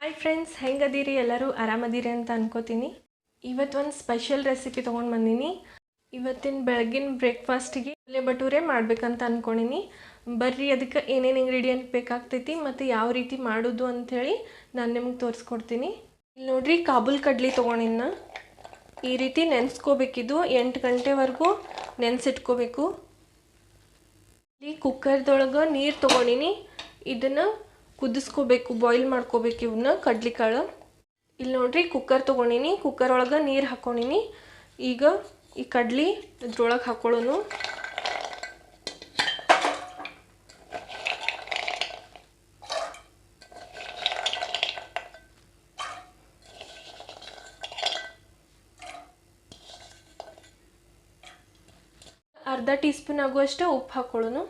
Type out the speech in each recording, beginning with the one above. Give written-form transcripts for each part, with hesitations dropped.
Hi friends, ಹೆಂಗದೀರಿ? ಎಲ್ಲರೂ ಆರಾಮದೀರಿ ಅಂತ ಅನ್ಕೋತೀನಿ. ಇವತ್ತು ಒಂದು ಸ್ಪೆಷಲ್ ರೆಸಿಪಿ ತೊಗೊಂಡು ಬಂದೀನಿ. ಇವತ್ತಿನ ಬೆಳಗಿನ ಬ್ರೇಕ್ಫಾಸ್ಟಿಗೆ ಚೋಲೆ ಭಟೂರೆ ಮಾಡ್ಬೇಕಂತ ಅಂದ್ಕೊಂಡಿನಿ. ಬರ್ರಿ ಅದಕ್ಕೆ ಏನೇನು ಇಂಗ್ರೀಡಿಯೆಂಟ್ ಬೇಕಾಗ್ತೈತಿ ಮತ್ತು ಯಾವ ರೀತಿ ಮಾಡೋದು ಅಂಥೇಳಿ ನಾನು ನಿಮ್ಗೆ ತೋರಿಸ್ಕೊಡ್ತೀನಿ. ಇಲ್ಲಿ ನೋಡ್ರಿ, ಕಾಬೂಲ್ ಕಡ್ಲಿ ತೊಗೊಂಡಿನ. ಈ ರೀತಿ ನೆನೆಸ್ಕೋಬೇಕಿದು. 8 ಗಂಟೆವರೆಗೂ ನೆನೆಸಿಟ್ಕೋಬೇಕು. ಇಲ್ಲಿ ಕುಕ್ಕರ್ದೊಳಗೆ ನೀರು ತೊಗೊಂಡಿನಿ. ಇದನ್ನು ಕುದಿಸ್ಕೋಬೇಕು, ಬಾಯ್ಲ್ ಮಾಡ್ಕೋಬೇಕು ಇವನ್ನ ಕಡ್ಲಿಕಾಳು. ಇಲ್ಲಿ ನೋಡ್ರಿ, ಕುಕ್ಕರ್ ತೊಗೊಂಡಿನಿ. ಕುಕ್ಕರ್ ಒಳಗೆ ನೀರು ಹಾಕ್ಕೊಂಡಿನಿ. ಈಗ ಈ ಕಡ್ಲಿ ಇದ್ರೊಳಗೆ ಹಾಕೊಳ್ಳೋನು. ಅರ್ಧ ಟೀ ಸ್ಪೂನ್ ಆಗುವಷ್ಟು ಉಪ್ಪು ಹಾಕೊಳ್ಳೋನು.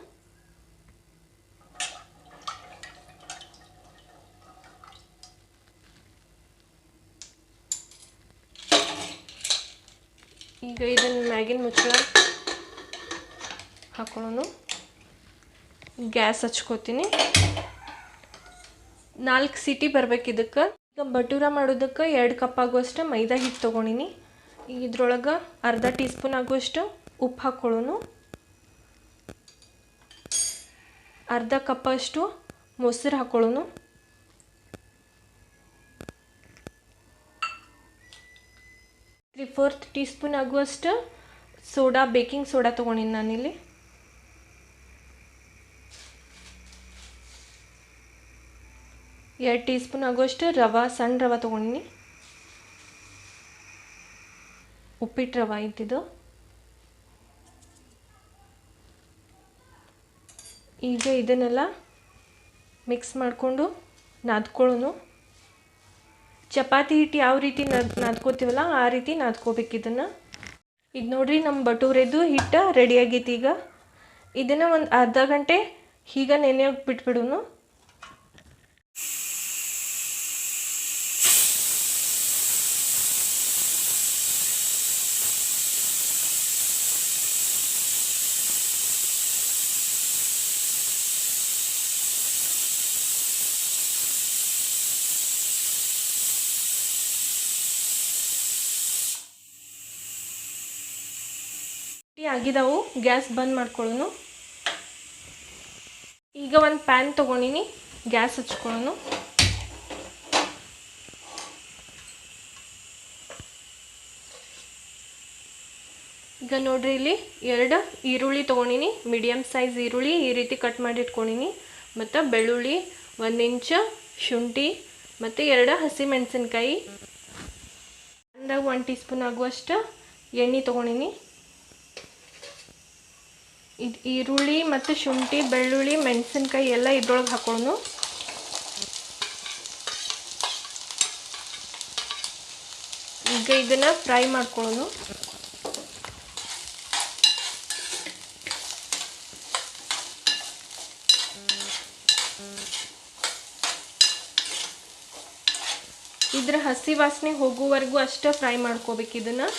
ಈಗ ಇದನ್ನು ಮ್ಯಾಗಿನ ಮುಚ್ಚಳ ಹಾಕೊಳ್ಳೋನು. ಗ್ಯಾಸ್ ಹಚ್ಕೋತೀನಿ. 4 ಸೀಟಿ ಬರ್ಬೇಕು ಇದಕ್ಕೆ. ಈಗ ಭಟೂರ ಮಾಡೋದಕ್ಕೆ 2 ಕಪ್ ಆಗುವಷ್ಟು ಮೈದಾ ಹಿಟ್ಟು ತೊಗೊಂಡಿನಿ. ಈಗ ಇದ್ರೊಳಗೆ ಅರ್ಧ ಟೀ ಸ್ಪೂನ್ ಆಗುವಷ್ಟು ಉಪ್ಪು ಹಾಕೊಳ್ಳೋನು. ಅರ್ಧ ಕಪ್ಪಷ್ಟು ಮೊಸರು ಹಾಕೊಳ್ಳೋನು. ತ್ರೀ-ಫೋರ್ತ್ ಟೀ ಸ್ಪೂನ್ ಆಗುವಷ್ಟು ಸೋಡಾ, ಬೇಕಿಂಗ್ ಸೋಡಾ ತೊಗೊಂಡಿನಿ ನಾನಿಲ್ಲಿ. ಎರಡು ಟೀ ಸ್ಪೂನ್ ಆಗುವಷ್ಟು ರವೆ, ಸಣ್ಣ ರವೆ ತೊಗೊಂಡಿನಿ. ಉಪ್ಪಿಟ್ಟು ರವೆ ಇದ್ದಿದ್ದು. ಈಗ ಇದನ್ನೆಲ್ಲ ಮಿಕ್ಸ್ ಮಾಡಿಕೊಂಡು ನಾದ್ಕೊಳ್ಳೋನು. ಚಪಾತಿ ಹಿಟ್ಟು ಯಾವ ರೀತಿ ನಾದ್ಕೋತೀವಲ್ಲ ಆ ರೀತಿ ನಾದ್ಕೋಬೇಕು ಇದನ್ನು. ಇದು ನೋಡ್ರಿ, ನಮ್ಮ ಭಟೂರೆದು ಹಿಟ್ಟು ರೆಡಿಯಾಗೈತಿ. ಈಗ ಇದನ್ನು ಒಂದು ಅರ್ಧ ಗಂಟೆ ಹೀಗೆ ನೆನೆಯೋಕೆ ಬಿಟ್ಬಿಡೋನು. ಆಗಿದಾವು. ಗ್ಯಾಸ್ ಬಂದ್ ಮಾಡ್ಕೊಳ್ಳೋನು. ಈಗ ಒಂದು ಪ್ಯಾನ್ ತೊಗೊಂಡಿನಿ. ಗ್ಯಾಸ್ ಹಚ್ಕೊಳ್ಳೋನು. ಈಗ ನೋಡ್ರಿ, ಇಲ್ಲಿ 2 ಈರುಳ್ಳಿ ತೊಗೊಂಡಿನಿ. ಮೀಡಿಯಮ್ ಸೈಜ್ ಈರುಳ್ಳಿ ಈ ರೀತಿ ಕಟ್ ಮಾಡಿ ಇಟ್ಕೊಂಡಿನಿ. ಮತ್ತು ಬೆಳ್ಳುಳ್ಳಿ, 1 ಇಂಚು ಶುಂಠಿ ಮತ್ತು 2 ಹಸಿಮೆಣಸಿನ್ಕಾಯಿ. ಅಂದಾಗ 1 ಟೀ ಸ್ಪೂನ್ ಆಗುವಷ್ಟು ಎಣ್ಣೆ ತೊಗೊಂಡಿನಿ. ಇದು ಈರುಳ್ಳಿ ಮತ್ತು ಶುಂಠಿ, ಬೆಳ್ಳುಳ್ಳಿ, ಮೆಣಸಿನ್ಕಾಯಿ ಎಲ್ಲ ಇದ್ರೊಳಗೆ ಹಾಕೊಳ್ಳೋನು. ಈಗ ಇದನ್ನು ಫ್ರೈ ಮಾಡ್ಕೊಳ್ಳೋನು. ಇದ್ರ ಹಸಿ ವಾಸನೆ ಹೋಗುವವರೆಗೂ ಅಷ್ಟೇ ಫ್ರೈ ಮಾಡ್ಕೋಬೇಕು ಇದನ್ನು.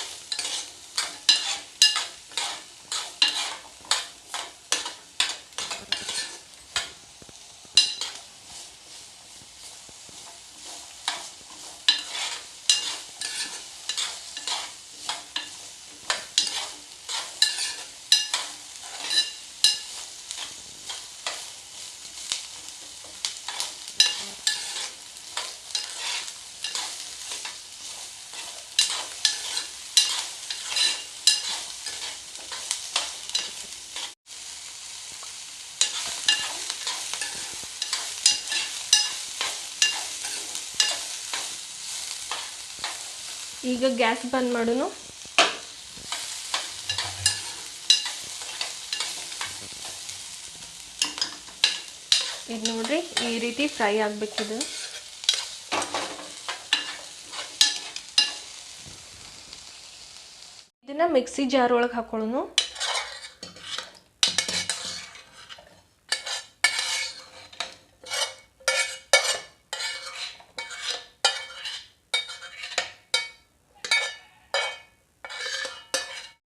ಈಗ ಗ್ಯಾಸ್ ಬಂದ್ ಮಾಡೋನು. ಇದು ನೋಡ್ರಿ, ಈ ರೀತಿ ಫ್ರೈ ಆಗಬೇಕಿದು. ಇದನ್ನ ಮಿಕ್ಸಿ ಜಾರ್ ಒಳಗೆ ಹಾಕೊಳ್ಳೋನು.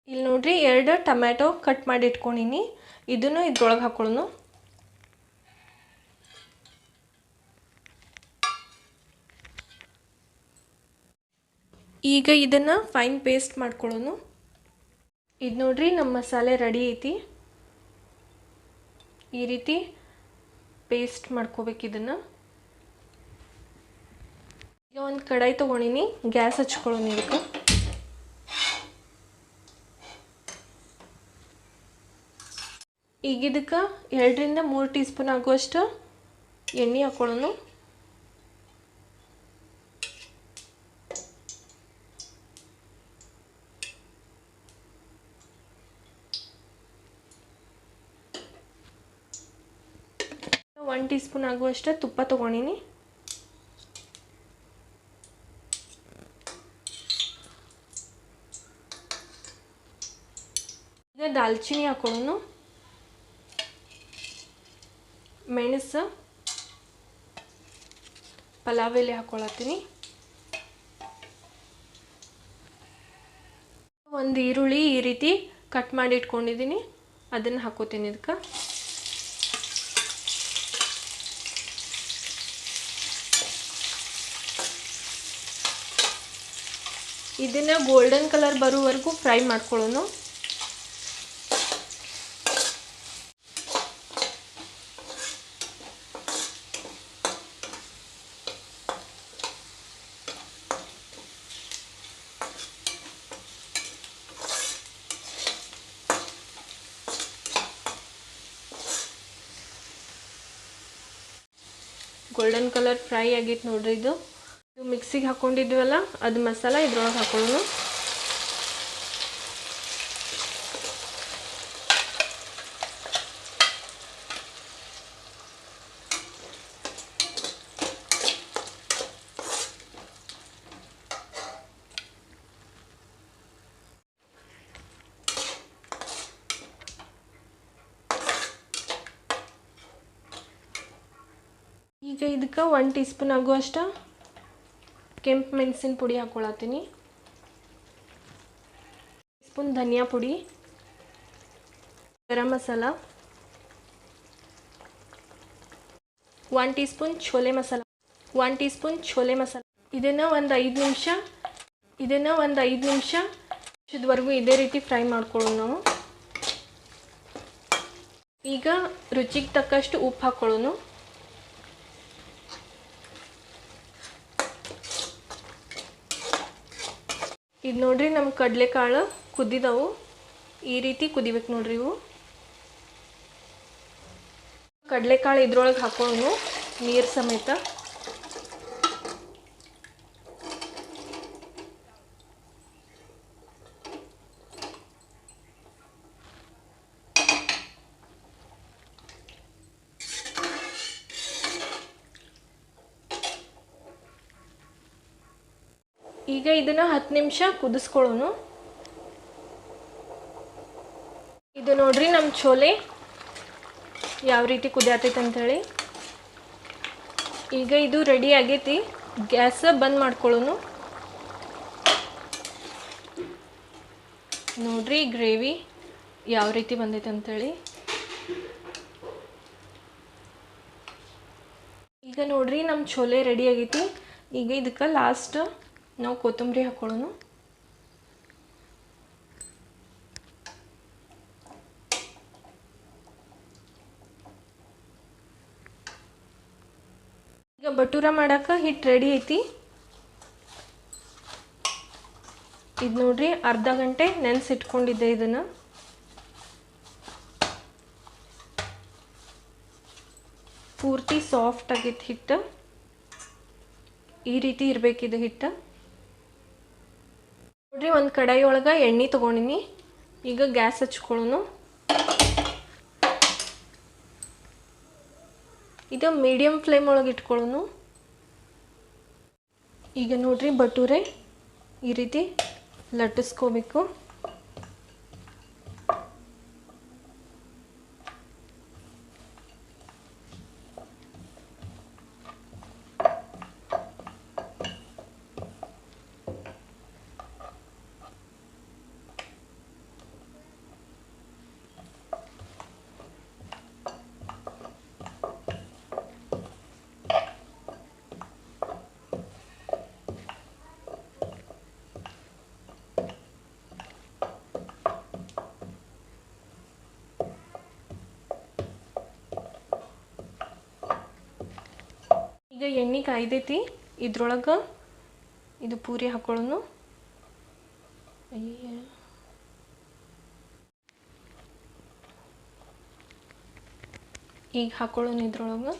ಇಲ್ಲಿ ನೋಡ್ರಿ, 2 ಟೊಮ್ಯಾಟೊ ಕಟ್ ಮಾಡಿ ಇಟ್ಕೊಂಡಿನಿ. ಇದನ್ನು ಇದ್ರೊಳಗೆ ಹಾಕೊಳ್ಳೋನು. ಈಗ ಇದನ್ನು ಫೈನ್ ಪೇಸ್ಟ್ ಮಾಡ್ಕೊಳ್ಳೋಣ. ಇದು ನೋಡ್ರಿ ನಮ್ಮ ಮಸಾಲೆ ರೆಡಿ ಐತಿ. ಈ ರೀತಿ ಪೇಸ್ಟ್ ಮಾಡ್ಕೋಬೇಕು ಇದನ್ನು. ಈಗ ಒಂದು ಕಡಾಯಿ ತೊಗೊಂಡಿನಿ, ಗ್ಯಾಸ್ ಹಚ್ಕೊಳ್ಳೋಣ. ಇದಕ್ಕೆ ಈಗ ಇದಕ್ಕೆ 2 ರಿಂದ 3 ಟೀ ಸ್ಪೂನ್ ಆಗುವಷ್ಟು ಎಣ್ಣೆ ಹಾಕೊಳ್ಳೋಣ. ಒಂದು ಟೀ ಸ್ಪೂನ್ ಆಗುವಷ್ಟು ತುಪ್ಪ ತೊಗೊಂಡಿನಿ. ಈಗ ದಾಲ್ಚಿನ್ನಿ ಹಾಕೊಳ್ಳೋಣ, ಮೆಣಸು, ಪಲಾವ್ ಎಲೆ ಹಾಕೊಳತ್ತೀನಿ, ಒಂದು ಈರುಳ್ಳಿ ಈ ರೀತಿ ಕಟ್ ಮಾಡಿ ಇಟ್ಕೊಂಡಿದ್ದೀನಿ, ಅದನ್ನು ಹಾಕೋತೀನಿ ಇದಕ್ಕೆ. ಇದನ್ನು ಗೋಲ್ಡನ್ ಕಲರ್ ಬರೋವರೆಗೂ ಫ್ರೈ ಮಾಡ್ಕೊಳ್ಳೋಣ. ಗೋಲ್ಡನ್ ಕಲರ್ ಫ್ರೈ ಆಗಿತ್ತು ನೋಡ್ರಿ. ಇದು ಮಿಕ್ಸಿಗೆ ಹಾಕ್ಕೊಂಡಿದ್ವಲ್ಲ ಅದು ಮಸಾಲ ಇದ್ರೊಳಗೆ ಹಾಕೊಳ್ಳೋಣ. ಈಗ ಇದಕ್ಕೆ 1 ಟೀ ಸ್ಪೂನ್ ಆಗುವಷ್ಟು ಕೆಂಪು ಮೆಣಸಿನ ಪುಡಿ ಹಾಕ್ಕೊಳತ್ತೀನಿ, ಸ್ಪೂನ್ ಧನಿಯಾ ಪುಡಿ, garam masala, 1 teaspoon chole masala, 1 teaspoon chole masala. ಇದನ್ನು ಒಂದು 5 ನಿಮಿಷದವರೆಗೂ ಇದೇ ರೀತಿ ಫ್ರೈ ಮಾಡ್ಕೊಳ್ಳೋಣ ನಾವು. ಈಗ ರುಚಿಗೆ ತಕ್ಕಷ್ಟು ಉಪ್ಪು ಹಾಕ್ಕೊಳ್ಳೋಣ. ಇದು ನೋಡ್ರಿ ನಮ್ಮ ಕಡಲೆಕಾಳು ಕುದ್ದಿದವು, ಈ ರೀತಿ ಕುದಿಬೇಕು ನೋಡ್ರಿ ಇವು. ಕಡಲೆಕಾಳು ಇದ್ರೊಳಗೆ ಹಾಕೊಳ್ಳೋಣ ನೀರು ಸಮೇತ. ಈಗ ಇದನ್ನು 10 ನಿಮಿಷ ಕುದಿಸ್ಕೊಳ್ಳೋಣ. ಇದು ನೋಡ್ರಿ ನಮ್ಮ ಛೋಲೆ ಯಾವ ರೀತಿ ಕುದಿಯತೈತೆ ಅಂಥೇಳಿ. ಈಗ ಇದು ರೆಡಿ ಆಗೈತಿ, ಗ್ಯಾಸ್ ಬಂದ್ ಮಾಡ್ಕೊಳ್ಳೋಣ. ನೋಡ್ರಿ ಗ್ರೇವಿ ಯಾವ ರೀತಿ ಬಂದೈತೆ ಅಂಥೇಳಿ. ಈಗ ನೋಡ್ರಿ ನಮ್ಮ ಛೋಲೆ ರೆಡಿ ಆಗೈತಿ. ಈಗ ಇದಕ್ಕೆ ಲಾಸ್ಟ್ ನಾವು ಕೊತ್ತಂಬರಿ ಹಾಕ್ಕೊಳ್ಳೋಣ. ಈಗ ಬಟೂರ ಮಾಡೋಕೆ ಹಿಟ್ಟು ರೆಡಿ ಐತಿ. ಇದು ನೋಡ್ರಿ ಅರ್ಧ ಗಂಟೆ ನೆನೆಸಿಟ್ಕೊಂಡಿದ್ದೆ. ಇದನ್ನು ಪೂರ್ತಿ ಸಾಫ್ಟ್ ಆಗೈತಿ ಹಿಟ್ಟು. ಈ ರೀತಿ ಇರಬೇಕಿದೆ ಹಿಟ್ಟು. ನೋಡ್ರಿ ಒಂದು ಕಡಾಯಿ ಒಳಗೆ ಎಣ್ಣೆ ತೊಗೊಂಡಿನಿ. ಈಗ ಗ್ಯಾಸ್ ಹಚ್ಕೊಳ್ಳೋಣ. ಇದು ಮೀಡಿಯಂ ಫ್ಲೇಮ್ ಒಳಗೆ ಇಟ್ಕೊಳ್ಳೋಣ. ಈಗ ನೋಡ್ರಿ ಬಟೂರೆ ಈ ರೀತಿ ಲಟ್ಟಿಸ್ಕೋಬೇಕು. ಈಗ ಎಣ್ಣೆ ಕಾಯ್ದೈತಿ, ಇದ್ರೊಳಗೆ ಇದು ಪೂರಿ ಹಾಕೊಳ್ಳೋನು. ಈಗ ಹಾಕೊಳ್ಳೋನು ಇದ್ರೊಳಗೆ.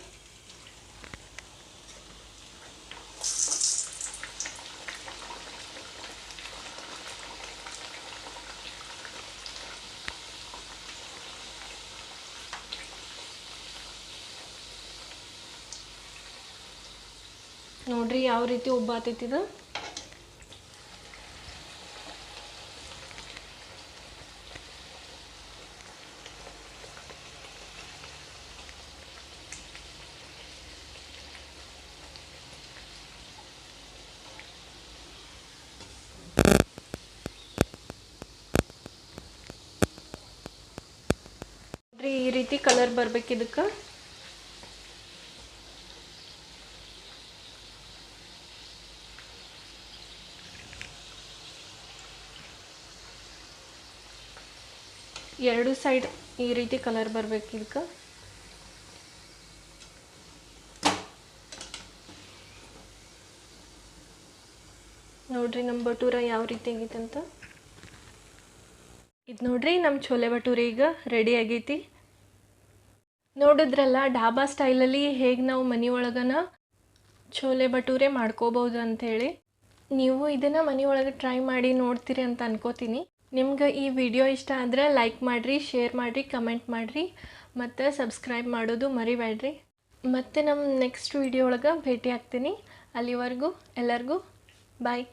ನೋಡ್ರಿ ಯಾವ ರೀತಿ ಉಬ್ಬಾತೈತಿದು. ನೋಡ್ರಿ ಈ ರೀತಿ ಕಲರ್ ಬರ್ಬೇಕು ಇದಕ್ಕೆ. ಎರಡು ಸೈಡ್ ಈ ರೀತಿ ಕಲರ್ ಬರ್ಬೇಕು ಇದಕ್ಕೆ. ನೋಡ್ರಿ ನಮ್ಮ ಭಟೂರ ಯಾವ ರೀತಿ ಆಗೈತೆ ಅಂತ. ಇದು ನೋಡ್ರಿ ನಮ್ಮ ಚೋಲೆ ಭಟೂರೆ ಈಗ ರೆಡಿ ಆಗೈತಿ. ನೋಡಿದ್ರಲ್ಲ ಡಾಬಾ ಸ್ಟೈಲಲ್ಲಿ ಹೇಗೆ ನಾವು ಮನೆಯೊಳಗನ ಚೋಲೆ ಭಟೂರೆ ಮಾಡ್ಕೋಬೋದು ಅಂಥೇಳಿ. ನೀವು ಇದನ್ನು ಮನೆಯೊಳಗೆ ಟ್ರೈ ಮಾಡಿ ನೋಡ್ತೀರಿ ಅಂತ ಅನ್ಕೋತೀನಿ. ನಿಮ್ಗೆ ಈ ವಿಡಿಯೋ ಇಷ್ಟ ಆದರೆ ಲೈಕ್ ಮಾಡಿರಿ, ಶೇರ್ ಮಾಡಿರಿ, ಕಮೆಂಟ್ ಮಾಡಿರಿ ಮತ್ತು ಸಬ್ಸ್ಕ್ರೈಬ್ ಮಾಡೋದು ಮರಿಬೇಡ್ರಿ. ಮತ್ತು ನಮ್ಮ ನೆಕ್ಸ್ಟ್ ವಿಡಿಯೋ ಒಳಗೆ ಭೇಟಿ ಆಗ್ತೀನಿ. ಅಲ್ಲಿವರೆಗೂ ಎಲ್ಲರಿಗೂ ಬಾಯ್.